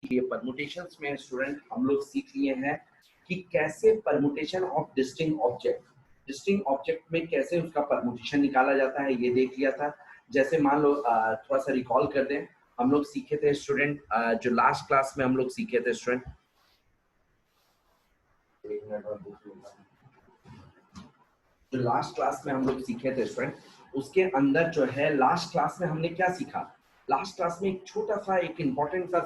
ये परमुटेशंस में स्टूडेंट हम लोग सीख लिए हैं कि कैसे परमुटेशन ऑफ डिस्टिंक्ट ऑब्जेक्ट में कैसे उसका परमुटेशन निकाला जाता है, ये देख लिया था। जैसे मान लो थोड़ा सा रिकॉल कर दें, हम लोग सीखे थे स्टूडेंट, जो लास्ट क्लास में हम लोग सीखे थे स्टूडेंट, जो लास्ट क्लास में हम लोग सीखे थे स्टूडेंट, उसके अंदर जो है लास्ट क्लास में हमने क्या सीखा। लास्ट क्लास में एक छोटा सा एक इम्पोर्टेंट सा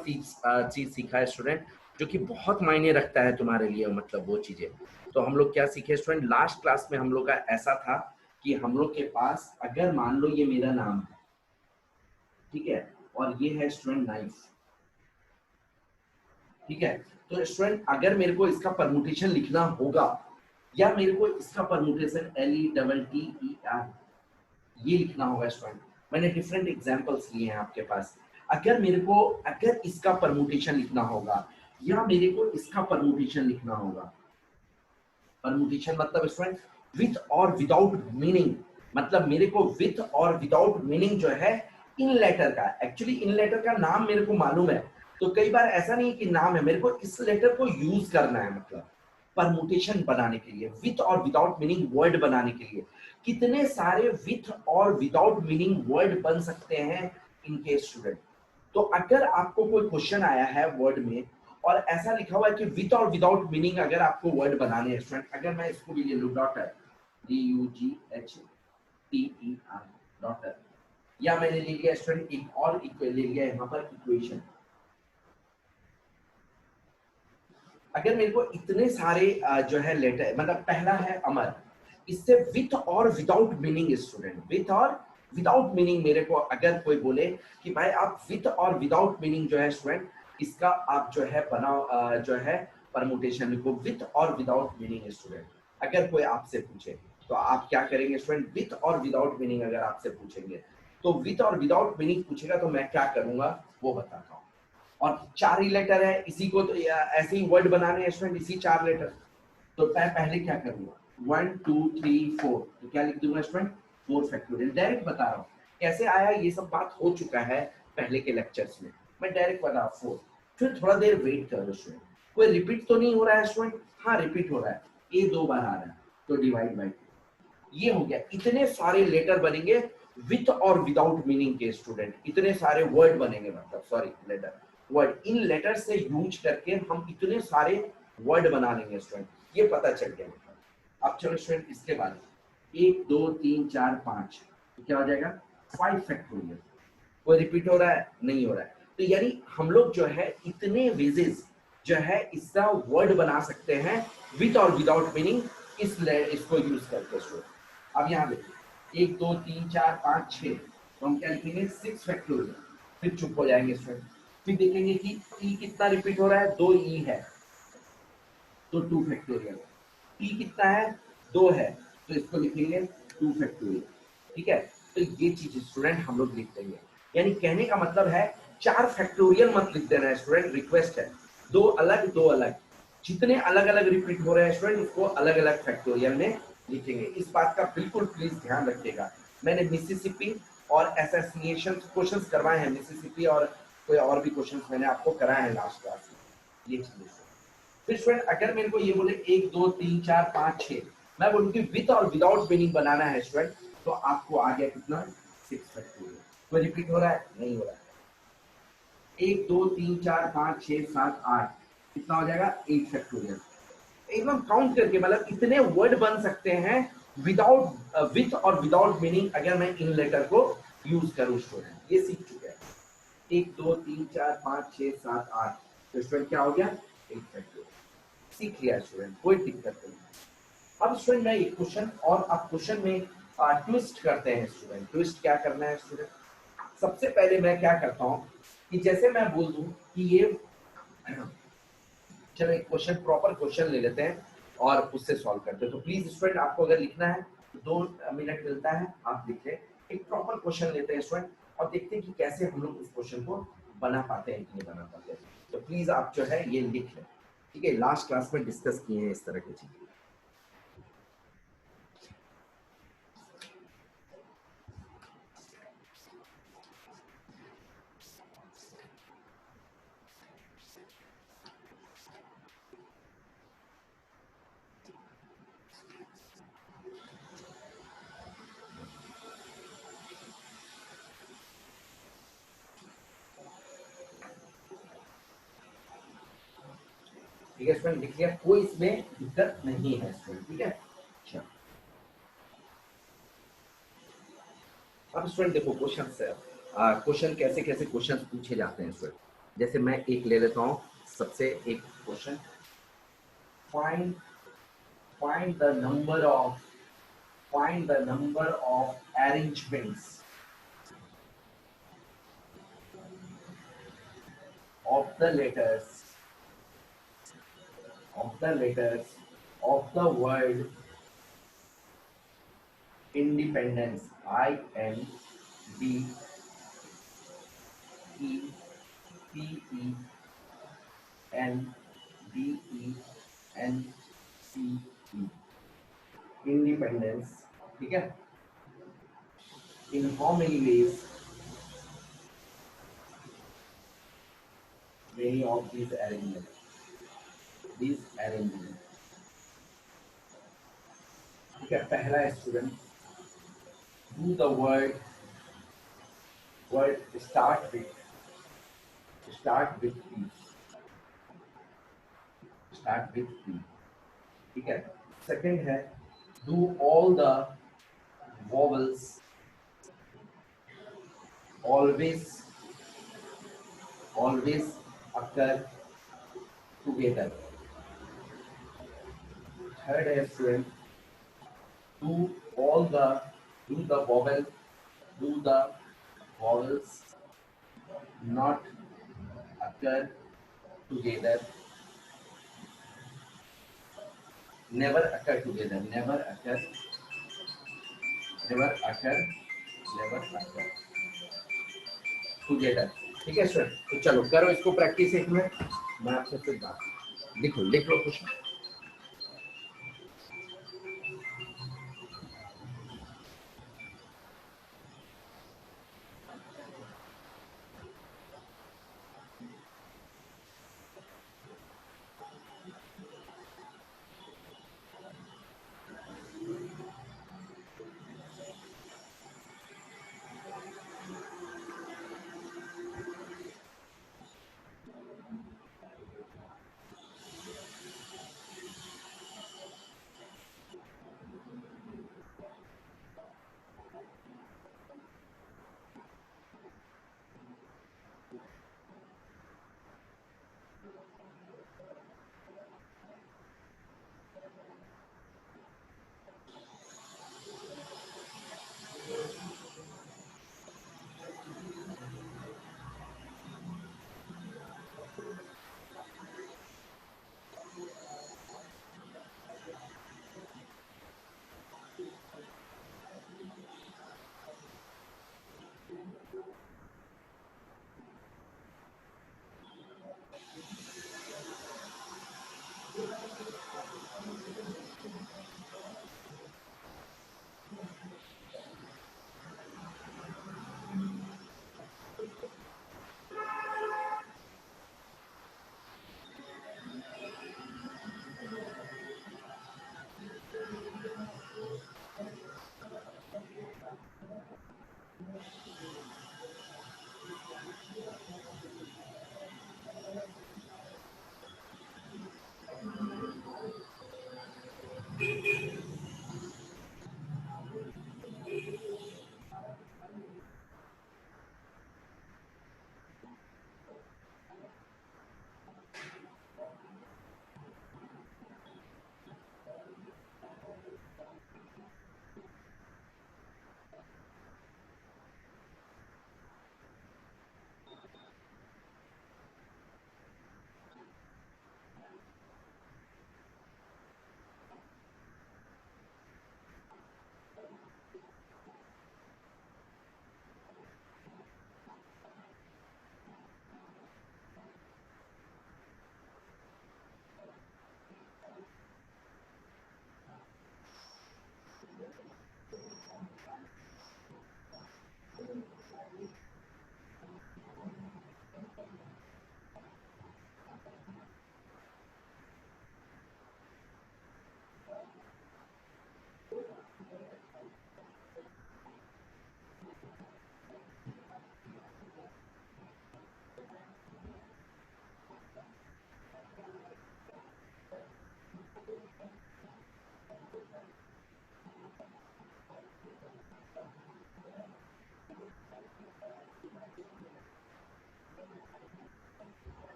चीज सीखा है स्टूडेंट, जो कि बहुत मायने रखता है तुम्हारे लिए, मतलब वो चीजें। तो हम लोग क्या सीखे स्टूडेंट, लास्ट क्लास में हम लोग का ऐसा था कि हम लोग के पास अगर मान लो ये मेरा नाम है, ठीक है, और ये है स्टूडेंट नाइफ, ठीक है। तो स्टूडेंट अगर मेरे को इसका परमुटेशन लिखना होगा, या मेरे को इसका परमुटेशन LETTER ये लिखना होगा स्टूडेंट। मैंने डिफरेंट एग्जांपल्स लिए हैं आपके पास। अगर मेरे को अगर इसका परमुटेशन लिखना होगा, या मेरे को इसका परमुटेशन लिखना होगा, परमुटेशन मतलब स्टूडेंट विथ और विदाउट मीनिंग, मतलब मेरे को विथ और विदाउट मीनिंग जो है इन लेटर का, एक्चुअली इन लेटर का नाम मेरे को मालूम है, तो कई बार ऐसा नहीं कि नाम है, मेरे को इस लेटर को यूज करना है, मतलब परमुटेशन बनाने के लिए, विथ और विदाउट मीनिंग वर्ड बनाने के लिए। कितने सारे विथ और विदाउट मीनिंग वर्ड बन सकते हैं इनके स्टूडेंट। तो अगर आपको कोई क्वेश्चन आया है वर्ड में और ऐसा लिखा हुआ है कि विथ और विदाउट मीनिंग अगर आपको वर्ड बनाने हैं स्टूडेंट, अगर मैं इसको भी ले लूं डॉटर, DUGHTER डॉटर, या मैंने ले लिया स्टूडेंट एक और ले लिया यहाँ पर इक्वेशन। अगर मेरे को इतने सारे जो है लेटर, मतलब पहला है अमर, इससे विथ और विदाउट मीनिंग स्टूडेंट, विथ और विदाउट मीनिंग मेरे को अगर कोई बोले कि भाई आप विथ और विदाउट मीनिंग जो है स्टूडेंट इसका आप जो है बनाओ, जो है परमुटेशन लिखो विथ और विदाउट मीनिंग स्टूडेंट। अगर कोई आपसे पूछे तो आप क्या करेंगे स्टूडेंट, विथ और विदाउट मीनिंग अगर आपसे पूछेंगे, तो विथ और विदाउट मीनिंग पूछेगा तो मैं क्या करूंगा वो बताता हूँ। और 4 ही लेटर है, इसी को तो ऐसे ही वर्ड बनाने हैं स्टूडेंट, इसी 4 लेटर। तो मैं पहले क्या करूंगा 1 2 3 4, तो क्या लिख दूंगा स्टूडेंट 4 फैक्टोरियल। डायरेक्ट बता रहा हूँ कैसे आया, ये सब बात हो चुका है पहले के लेक्चर्स में, मैं डायरेक्ट बता 4। फिर थोड़ा देर वेट करो स्टूडेंट, कोई रिपीट तो नहीं हो रहा है स्टूडेंट, हाँ रिपीट हो रहा है, ए 2 बार आ रहा है, तो डिवाइड बाय 2, ये हो गया। इतने सारे लेटर बनेंगे विथ और विदाउट मीनिंग के स्टूडेंट, इतने सारे वर्ड बनेंगे, मतलब सॉरी लेटर, वर्ड, इन लेटर से यूज करके हम इतने सारे वर्ड बना लेंगे स्टूडेंट, ये पता चल गया। अब चलो स्टूडेंट इसके बाद 1 2 3 4 5, तो क्या हो जाएगा 5 फैक्टोरियल। कोई रिपीट हो रहा है, नहीं हो रहा है, तो यानी हम लोग जो है इतने वेजेस जो है इसका वर्ड बना सकते हैं विथ और विदाउट मीनिंग, इसको यूज करके स्टूडेंट। अब यहाँ देखिए 1 2 3 4 5 6, तो हम क्या लिखेंगे 6 फैक्टोरियल, फिर चुप हो जाएंगे स्टूडेंट। फिर देखेंगे कि ई कितना रिपीट हो रहा है, 2 ई है तो 2 फैक्टोरियल, टी कितना है 2 है तो इसको लिखेंगे 2 फैक्टोरियल, ठीक है। तो ये चीज स्टूडेंट हम लोग लिख देंगे, यानी कहने का मतलब है 4 फैक्टोरियल मत लिख देना है स्टूडेंट, रिक्वेस्ट है, 2 अलग 2 अलग, जितने अलग अलग रिपीट हो रहे हैं स्टूडेंट उसको अलग अलग फैक्टोरियल में लिखेंगे। इस बात का बिल्कुल प्लीज ध्यान रखिएगा। मैंने मिसिसिपी और एसोसिएशन क्वेश्चंस करवाए हैं, मिसिसिपी और कोई और भी क्वेश्चंस मैंने आपको कराए हैं लास्ट क्लास में, ये चीजें। फिर स्टूडेंट अगर मेरे को ये बोले 1 2 3 4 5 6, मैं बोलूँ कि विथ और विदाउट मीनिंग बनाना है स्टूडेंट, तो आपको आ गया कितना 6 फैक्टोरियल। कोई रिपीट हो रहा है, नहीं हो रहा है। 1 2 3 4 5 6 7 8, कितना हो जाएगा 8 फैक्टोरियल। एकदम काउंट करके, मतलब इतने वर्ड बन सकते हैं विदाउट विथ और विदाउट मीनिंग अगर मैं इन लेटर को यूज करूं स्टूडेंट, ये सीख चुके हैं। 1 2 3 4 5 6 7 8, तो स्टूडेंट क्या हो गया 8 फैक्टोरियल, सीख लिया स्टूडेंट, कोई दिक्कत नहीं। अब स्टूडेंट मैं एक क्वेश्चन, और अब क्वेश्चन में ट्विस्ट करते हैं स्टूडेंट। ट्विस्ट क्या करना है स्टूडेंट, सबसे पहले मैं क्या करता हूँ कि जैसे मैं बोल दूं कि ये, चलो एक क्वेश्चन, प्रॉपर क्वेश्चन ले लेते हैं और उससे सॉल्व करते हैं। तो प्लीज स्टूडेंट आपको अगर लिखना है तो 2 मिनट मिलता है, आप लिख लें। एक प्रॉपर क्वेश्चन लेते हैं स्टूडेंट और देखते हैं कि कैसे हम लोग उस क्वेश्चन को बना पाते हैं कि नहीं बना पाते हैं। तो प्लीज आप जो है ये लिख लें, ठीक है। लास्ट क्लास में डिस्कस किए हैं इस तरह की चीजें। ठीक है स्टूडेंट, लिख लिया, कोई इसमें दिक्कत नहीं है स्टूडेंट, ठीक है। अच्छा, अब स्टूडेंट देखो क्वेश्चन से, क्वेश्चन कैसे कैसे क्वेश्चन पूछे जाते हैं स्टूडेंट। जैसे मैं एक ले लेता हूँ, सबसे एक question, find find the number of find the number of arrangements of the letters of the word independence, I N D E P E N D E N C E, independence, ठीक है। In how many ways many of these arrangements, ठीक है। पहला student, do the word start with P, start with P, ठीक है। Second है, do all the vowels always occur together। Third है student, do all the do the vowels not occur together, never occur together, never occur together, ठीक है student. तो चलो करो इसको प्रैक्टिस एक मिनट, मैं आपसे फिर बात, लिख लो कुछ।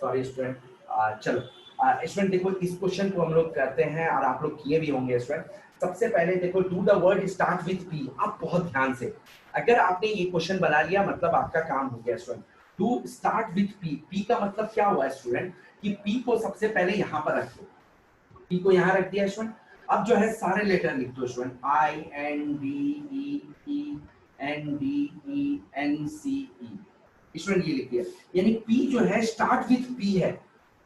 Sorry student. चलो स्टूडेंट देखो इस क्वेश्चन को हम लोग करते हैं और आप लोग किए भी होंगे स्टूडेंट। सबसे पहले देखो do the word start with P. आप बहुत ध्यान से, अगर आपने ये क्वेश्चन बना लिया मतलब आपका काम हो गया student. Do start with P. P का मतलब क्या हुआ स्टूडेंट कि पी को सबसे पहले यहाँ पर रख दो। पी को यहाँ रख दिया स्टूडेंट। अब जो है सारे लेटर लिख दो student, I N D E E N D E N C E. Student ये लिख दिया, यानी पी जो है स्टार्ट विथ पी है।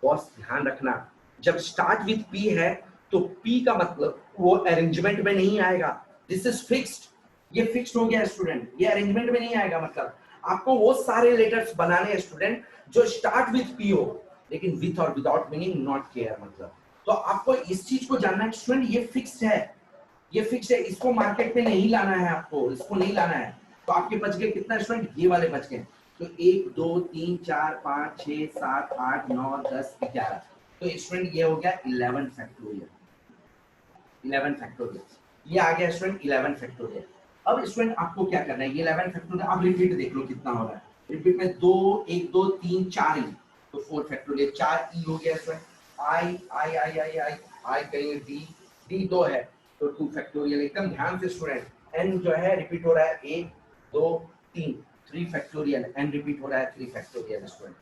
बॉस ध्यान रखना, जब स्टार्ट विथ पी है तो पी का मतलब वो अरेंजमेंट में नहीं आएगा। दिस इज फिक्स्ड, ये फिक्स्ड हो गया स्टूडेंट, ये अरेंजमेंट में नहीं आएगा। मतलब आपको वो सारे लेटर्स बनाने हैं स्टूडेंट जो स्टार्ट विथ पी हो, लेकिन विथ और विदाउट मीनिंग नॉट केयर। मतलब तो आपको इस चीज को जानना है स्टूडेंट, ये फिक्स्ड है, ये फिक्स्ड है, इसको मार्केट में नहीं लाना है आपको, इसको नहीं लाना है। तो आपके बच गए कितना स्टूडेंट, ये वाले बच गए। तो 1 2 3 4 5 6 7 8 9 10 11। तो स्टूडेंट ये हो गया 11 फैक्टोरियल। 11 फैक्टोरियल ये आ गया स्टूडेंट 11 फैक्टोरियल। अब स्टूडेंट आपको क्या करना है, ये 11 फैक्टोरियल आप रिपीट देख लो कितना हो रहा है। रिपीट में 2 1 2 3 4 ई, तो 4 फैक्टोरियल 4 ई हो गया स्टूडेंट। आई आई आई आई आई आई कहेंगे डी, डी 2 है तो 2 फैक्टोरियल। एकदम ध्यान से स्टूडेंट। एन जो है रिपीट हो रहा है 1 2 3 3 फैक्टोरियल। एन रिपीट हो रहा है 3 फैक्टोरियल स्टूडेंट।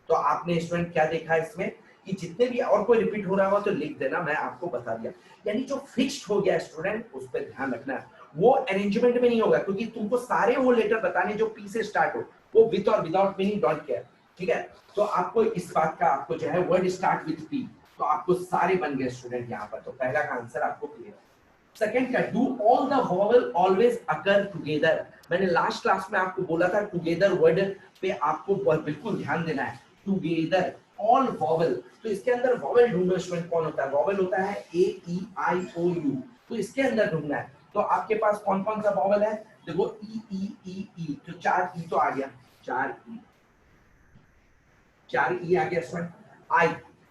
तो आपने स्टूडेंट क्या देखा इसमें कि जितने भी और कोई रिपीट हो रहा हो तो लिख देना, मैं आपको बता दिया। यानी जो फिक्स्ड हो गया स्टूडेंट उस पर ध्यान रखना है, वो अरेंजमेंट में नहीं होगा, क्योंकि तुमको सारे वो लेटर बताने जो पी से स्टार्ट हो, वो विथ और विदाउट मीनिंग डोंट केयर। ठीक है, तो आपको इस बात का आपको जो है वर्ड स्टार्ट विथ पी, तो आपको सारे बन गए स्टूडेंट यहाँ पर। तो पहला का आंसर आपको क्लियर। सेकंड का do all the vowel always occur together. मैंने लास्ट क्लास में आपको बोला था टुगेदर वर्ड पे आपको बिल्कुल ध्यान देना है। टुगेदर ऑल वॉवल, तो इसके अंदर वॉवल ढूंढो स्टूडेंट। कौन होता है वॉवल, होता है ए ई आई ओ यू, तो इसके अंदर ढूंढना है। तो आपके पास कौन कौन सा वॉवल है, देखो ई ई ई ई, तो 4 ई तो आ गया, 4 ई, 4 ई आ गया स्टूडेंट। आई,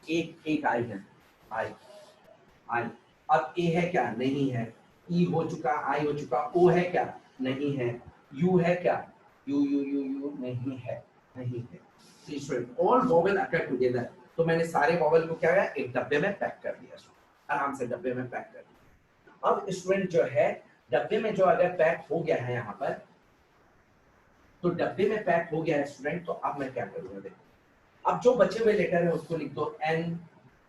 एक आई है, आई आई। अब ए है क्या, नहीं है। ई हो चुका, आई हो चुका। ओ है क्या, नहीं है। यू है क्या, यू यू यू यू नहीं है, नहीं है। स्टूडेंट ऑल वॉवल अकर टुगेदर, तो मैंने सारे वॉवल को क्या किया, एक डब्बे में पैक कर दिया, आराम से डब्बे में पैक कर दिया। अब स्टूडेंट जो है डब्बे में जो अगर पैक हो गया है यहाँ पर, तो डब्बे में पैक हो गया है स्टूडेंट, तो अब मैं क्या करूंगा देखो। अब जो बचे हुए लेटर है उसको लिख दो, N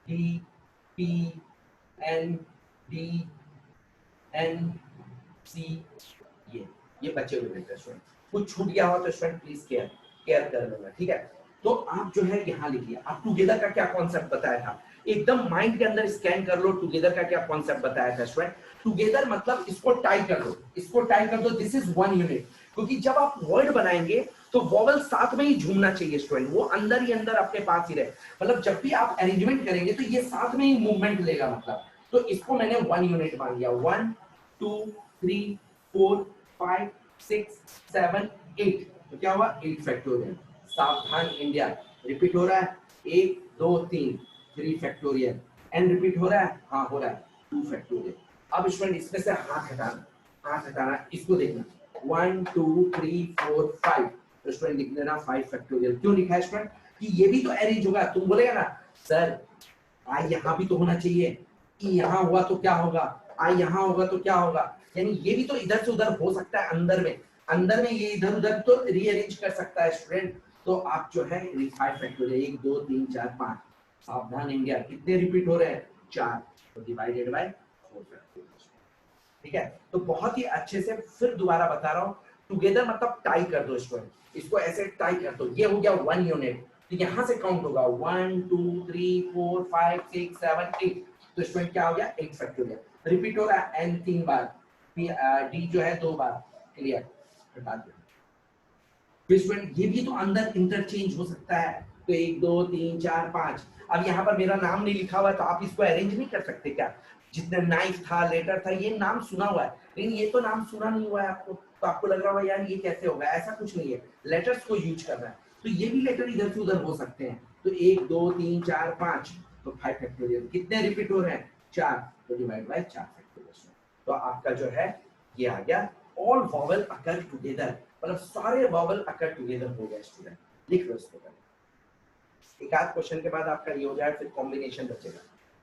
D P N D N C, ये बचे हुए लेटर स्टूडेंट। कुछ छूट गया हो तो स्टूडेंट प्लीज केयर कर लेना। ठीक है, तो आप जो है यहाँ लिखिए। आप टुगेदर का क्या कॉन्सेप्ट बताया था, एकदम माइंड के अंदर स्कैन कर लो। टुगेदर का क्या कॉन्सेप्ट बताया था स्टूडेंट, टुगेदर मतलब इसको टाई कर दो, इसको टाई कर दो, दिस इज वन यूनिट। क्योंकि जब आप वर्ड बनाएंगे तो वॉवल साथ में ही झूमना चाहिए स्टूडेंट, वो अंदर ही अंदर अपने पास ही रहे। मतलब जब भी आप अरेंजमेंट करेंगे तो ये साथ में ही मूवमेंट लेगा। मतलब तो इसको मैंने वन यूनिट मान लिया। 1 2 3 4 5 6 7 8, तो क्या हुआ 8 फैक्टोरियल। सावधान इंडिया, रिपीट हो रहा है 1 2 3 3 फैक्टोरियल। एन रिपीट हो रहा है, हाँ हो रहा है 2 फैक्टोरियल। अब स्टूडेंट इसमें से हाथ हटाना, हाथ हटाना, इसको देखना 1 2 3 4 5, तो स्टूडेंट लिख देना 5 फैक्टोरियल। क्यों लिखा है स्टूडेंट कि ये भी तो अरेंज होगा। तुम बोलेगा ना सर आई यहाँ भी तो होना चाहिए, ई यहाँ हुआ तो क्या होगा, आई यहाँ होगा तो क्या होगा, यानी ये भी तो इधर से उधर हो सकता है। अंदर में ये इधर उधर तो रीअरेंज कर सकता है स्टूडेंट। तो आप जो है 5 फैक्टोरियल 1 2 3 4 5, सावधान इंडिया, कितने रिपीट हो रहे हैं 4, तो डिवाइडेड बाय 4 फैक्टोरियल। ठीक है, तो बहुत ही अच्छे से फिर दोबारा बता रहा हूँ। टुगेदर मतलब टाई कर दो स्टूडेंट, इसको ऐसे टाई कर दो। ये हो गया 1 यूनिट, तो यहाँ से काउंट होगा 1 2 3 4 5 6 7 8, तो स्टूडेंट क्या हो गया 8 फैक्टोरियल। रिपीट हो रहा है एन 3 बार, डी जो है 2 बार। क्लियर, हटा दो। स्टूडेंट ये भी तो अंदर इंटरचेंज हो सकता है, तो 1 2 3 4 5। अब यहाँ पर मेरा नाम नहीं लिखा हुआ है तो आप इसको अरेंज नहीं कर सकते क्या, जितने नाइफ था लेटर था ये नाम सुना हुआ है, लेकिन ये तो नाम सुना नहीं हुआ है आपको, तो आपको लग रहा होगा यार ये कैसे होगा। ऐसा कुछ नहीं है, लेटर्स को यूज करना है। तो ये भी लेटर इधर से उधर हो सकते हैं। तो 1 2 3 4 5, तो 5 फैक्टोरियल। कितने रिपीट हो रहे हैं 4, तो डिवाइड बाय 4 फैक्टोरियल। तो आपका जो है ये आ गया ऑल वॉवल अकर टुगेदर, मतलब सारे वॉवल अकर टुगेदर हो गए स्टूडेंट। लिख लो इसको। एक आध क्वेश्चन के बाद आपका ये हो जाए, फिर कॉम्बिनेशन बचेगा,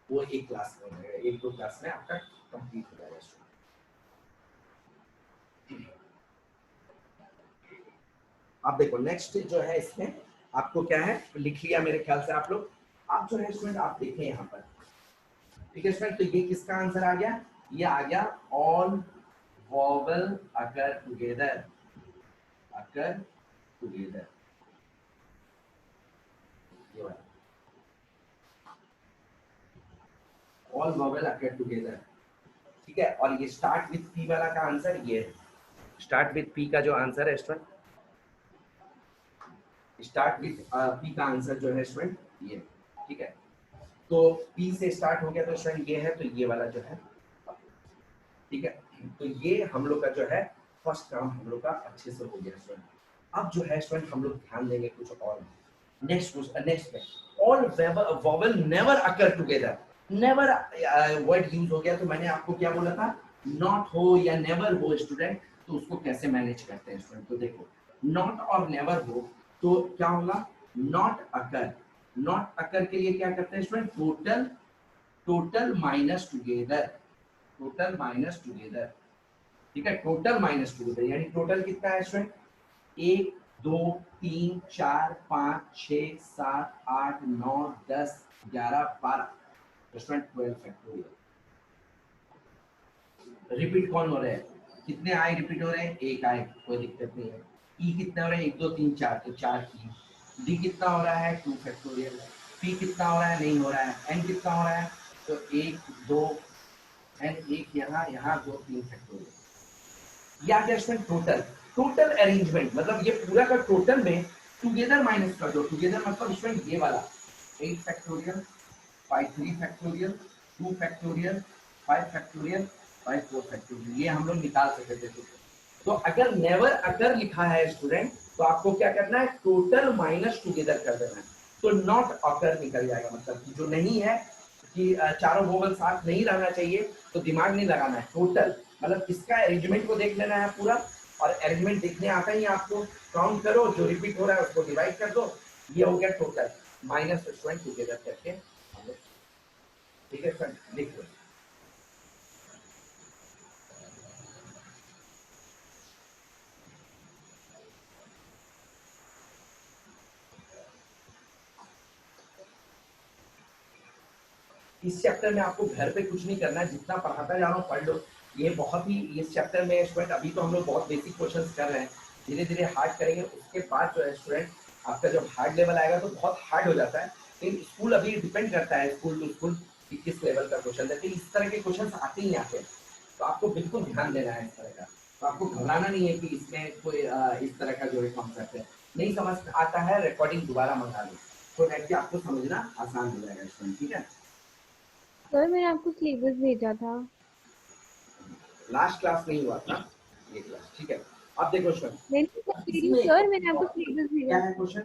वो एक क्लास में हो जाएगा, एक दो क्लास में आपका कंप्लीट हो जाएगा। आप देखो नेक्स्ट जो है इसमें आपको क्या है, लिख लिया मेरे ख्याल से आप लोग। आप जो है स्टूडेंट आप देखें यहाँ पर, ठीक है स्टूडेंट, तो ये किसका आंसर आ गया, ये आ गया ऑल वॉवल अकर टुगेदर, अकर टुगेदर, ये वाला ऑल वॉवल अकर टुगेदर, ठीक है। और ये स्टार्ट विथ पी वाला का आंसर ये है, स्टार्ट विथ पी का जो आंसर है स्टूडेंट, स्टार्ट विथ पी का आंसर जो है स्टूडेंट ये, ठीक है। तो पी से स्टार्ट हो गया तो स्टूडेंट ये है, तो ये वाला जो है, ठीक है। तो ये हम लोग का जो है फर्स्ट काम हम लोग का अच्छे से हो गया स्टूडेंट। अब जो है स्टूडेंट हम लोग ध्यान देंगे कुछ और, नेक्स्ट में ऑल वॉवल नेवर अकर टुगेदर, नेवर वर्ड यूज हो गया, तो मैंने आपको क्या बोला था, नॉट हो या नेवर हो स्टूडेंट, तो उसको कैसे मैनेज करते हैं स्टूडेंट। तो देखो नॉट और नेवर हो तो क्या होगा, नॉट अकर, नॉट अकर के लिए क्या करते हैं student, total, total minus together, total minus together, ठीक है। टोटल माइनस टुगेदर यानी टोटल कितना है स्टूडेंट, 1 2 3 4 5 6 7 8 9 10 11 12 स्टूडेंट 12 फैक्टोरियल। रिपीट कौन हो रहे हैं, कितने आए रिपीट हो रहे हैं, एक आए, कोई दिक्कत नहीं है। ई कितने हो रहे हैं, 1 2 3 4, तो 4 ई। डी कितना हो रहा है, 2 फैक्टोरियल। पी कितना हो रहा है, नहीं हो रहा है। एन कितना हो रहा है, तो 1 2 एन, एक यहाँ, यहाँ 2 3 फैक्टोरियल। या क्या स्टूडेंट, टोटल, टोटल अरेंजमेंट, मतलब ये पूरा का टोटल में टुगेदर माइनस कर दो, टुगेदर मतलब स्टूडेंट ये वाला 8 factorial, 5 3 factorial, 2 factorial, 5 factorial, 5 4 factorial, ये हम लोग निकाल सकते थे। तो अगर नेवर अकर लिखा है स्टूडेंट, तो आपको क्या करना है, टोटल माइनस टुगेदर कर देना है, तो नॉट अकर निकल जाएगा, मतलब कि जो नहीं है, कि चारों वोवल साथ नहीं रहना चाहिए, तो दिमाग नहीं लगाना है, टोटल मतलब इसका अरेंजमेंट को देख लेना है पूरा, और अरेंजमेंट देखने आता ही आपको, काउंट करो, जो रिपीट हो रहा है उसको डिवाइड कर दो, ये हो गया टोटल माइनस स्टूडेंट टुगेदर करके हम लोग, ठीक है सर, लिख लो। इस चैप्टर में आपको घर पे कुछ नहीं करना है, जितना पढ़ाता जा रहा हूँ पढ़ लो, ये बहुत ही, इस चैप्टर में स्टूडेंट अभी तो हम लोग बहुत बेसिक क्वेश्चंस कर रहे हैं, धीरे धीरे हार्ड करेंगे, उसके बाद जो है स्टूडेंट आपका जब हार्ड लेवल आएगा तो बहुत हार्ड हो जाता है, लेकिन स्कूल अभी डिपेंड करता है स्कूल टू स्कूल कि किस लेवल का क्वेश्चन है, इस तरह के क्वेश्चन आते ही आते हैं, तो आपको बिल्कुल ध्यान देना है इस तरह का, तो आपको घबराना नहीं है कि इसमें कोई इस तरह का जो है कॉन्सेप्ट है, नहीं समझ आता है रिकॉर्डिंग दोबारा मंगा लो, तो नेक्स्ट आपको समझना आसान हो जाएगा स्टूडेंट, ठीक है। सर मैंने आपको सिलेबस भेजा था, लास्ट क्लास नहीं हुआ था ये क्लास, ठीक है। अब देखो क्वेश्चन, नहीं इसमें सर मैंने आपको सिलेबस क्या भेजा है था। Question,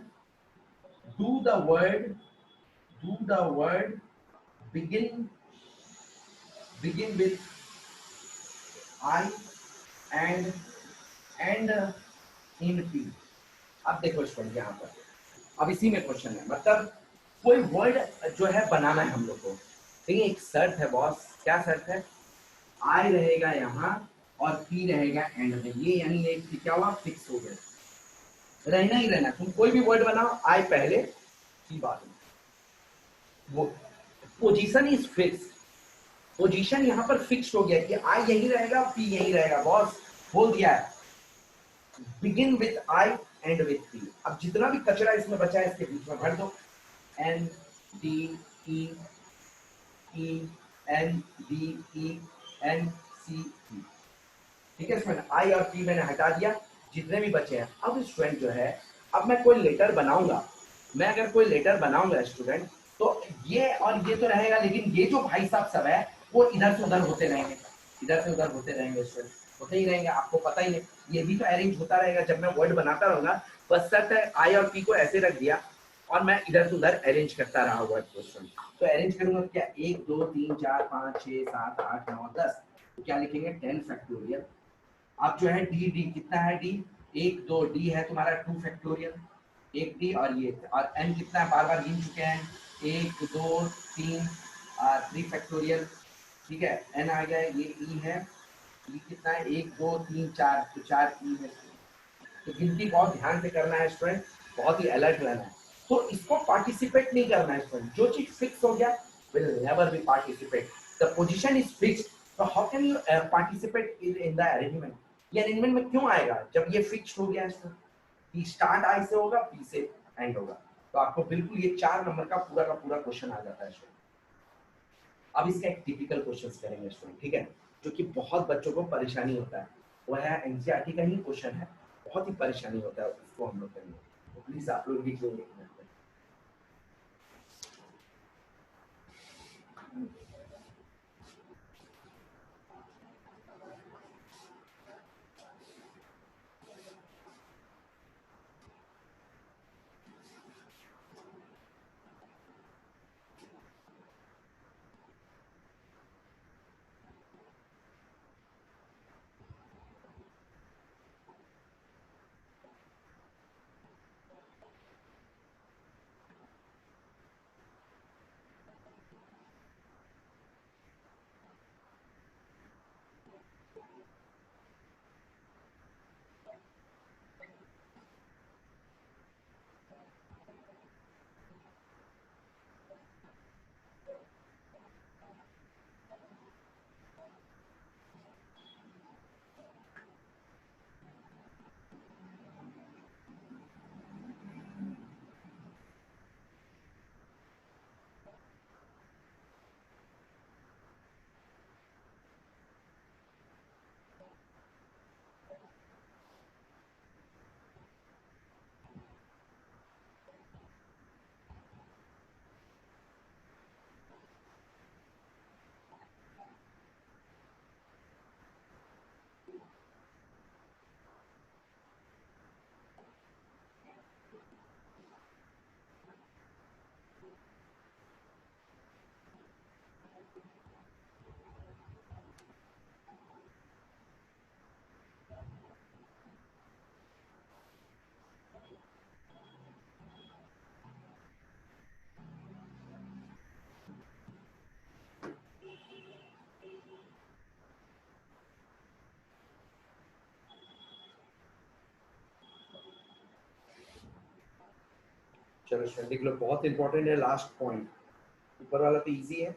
do the word, do the word begin, begin with I and and in P. अब देखो स्टूडेंट यहाँ पर, अब इसी में क्वेश्चन है, मतलब कोई वर्ड जो है बनाना है हम लोग को, ठीक है, एक शर्त है बॉस, क्या शर्त है, आई रहेगा यहाँ और पी रहेगा एंड में, ये यानी एक क्या हुआ, फिक्स हो गया, रहना ही रहना, तुम कोई भी वर्ड बनाओ, आई पहले पी बाद में, वो पोजीशन इज फिक्स, पोजीशन यहाँ पर फिक्स हो गया कि आई यही रहेगा, पी यही रहेगा, बॉस बोल दिया है, begin with I and with P. अब जितना भी कचरा इसमें बचा है इसके बीच में भर दो, N D E E N D E N C P, ठीक है स्टूडेंट, आई और पी मैंने हटा दिया, जितने भी बचे हैं। अब स्टूडेंट जो है, अब मैं कोई लेटर बनाऊंगा, मैं अगर कोई लेटर बनाऊंगा स्टूडेंट, तो ये और ये तो रहेगा, लेकिन ये जो भाई साहब सब है वो इधर से उधर होते रहेंगे, इधर से उधर होते रहेंगे स्टूडेंट, होते ही रहेंगे, आपको पता ही है, ये भी तो अरेंज होता रहेगा, जब मैं वर्ड बनाता रहूंगा, बस शर्त है आई और पी को ऐसे रख दिया और मैं इधर से उधर अरेंज करता रहा वर्ड को स्टूडेंट, तो अरेंज करूंगा क्या, 1 2 3 4 5 6 7 8 9 10, तो क्या लिखेंगे 10 फैक्टोरियल। अब जो है डी, डी कितना है, डी 1 2, डी है तुम्हारा 2 फैक्टोरियल, एक टी और ये, और एन कितना है बार बार गिन चुके हैं, 1 2 3 3 फैक्टोरियल, ठीक है। एन आ गया, ये ई है, ई कितना है 1 2 3 4, तो 4 ई है। तो गिनती बहुत ध्यान से करना है स्टूडेंट, बहुत ही अलर्ट रहना है। तो इसको पार्टिसिपेट नहीं करना है स्टूडेंट, जो चीज फिक्स हो गया will never be participate, the position is fixed, तो how can you participate in the arrangement. ये अरेंजमेंट में क्यों आएगा जब ये फिक्स्ड हो गया है, पी स्टार्ट आई से होगा, पी से एंड होगा, तो आपको बिल्कुल ये 4 नंबर का पूरा क्वेश्चन आ जाता है स्टूडेंट। अब इसका एक टिपिकल क्वेश्चन करेंगे स्टूडेंट, ठीक है, जो कि बहुत बच्चों को परेशानी होता है, वो है एनसीईआरटी का ही क्वेश्चन है, बहुत ही परेशानी होता है, उसको हम लोग करेंगे, तो प्लीज आप लोग लिख लेंगे एक मिनट में। चलो स्टूडेंट देख लो, बहुत इंपॉर्टेंट है लास्ट पॉइंट, ऊपर वाला तो इजी है।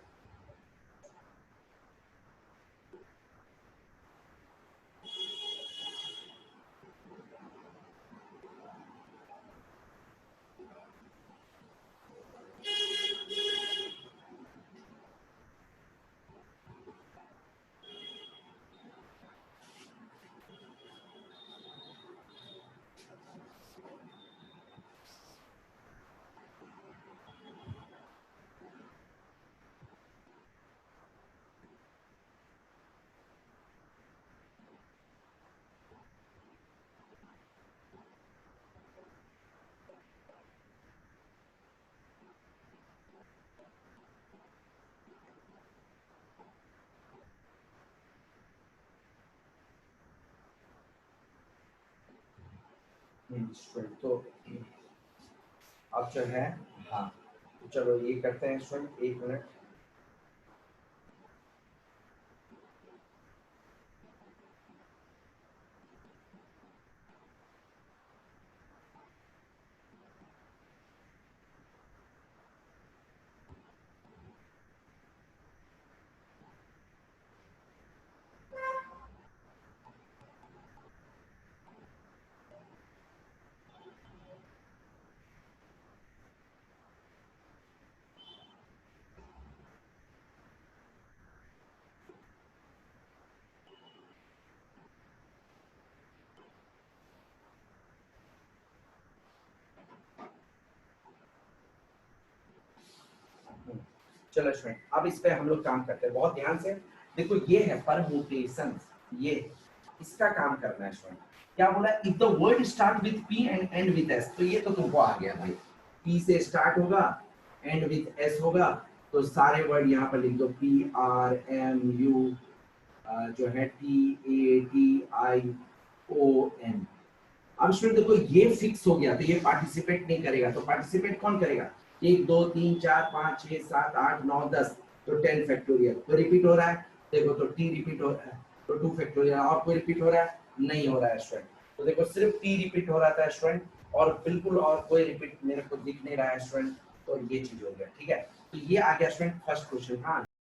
स्टूडेंट तो अब जो है, हाँ तो चलो ये करते हैं स्टूडेंट, एक मिनट। चलो स्टूडेंट अब इस पे हम लोग काम करते हैं बहुत ध्यान से। देखो ये है परमुटेशन, ये इसका काम करना है स्टूडेंट। क्या बोला, if the word start with P and and with S, तो ये तो तुमको आ गया भाई, पी से स्टार्ट होगा एंड विथ एस होगा, तो सारे वर्ड यहाँ पर लिख दो, पी आर एम यू जो है T A T I O N. अब स्टूडेंट देखो ये फिक्स हो गया तो ये पार्टिसिपेट नहीं करेगा, तो पार्टिसिपेट कौन करेगा? 1 2 3 4 5 6 7 8 9 10, तो 10 फैक्टोरियल। तो रिपीट हो रहा है, देखो तो t रिपीट हो रहा है, तो 2 फैक्टोरियल। और कोई रिपीट हो रहा है? नहीं हो रहा है स्टूडेंट। तो देखो सिर्फ t रिपीट हो रहा था स्टूडेंट, और बिल्कुल और कोई रिपीट मेरे को दिख नहीं रहा है स्टूडेंट। तो ये चीज हो गया, ठीक है। तो ये आ गया स्टूडेंट फर्स्ट क्वेश्चन। हाँ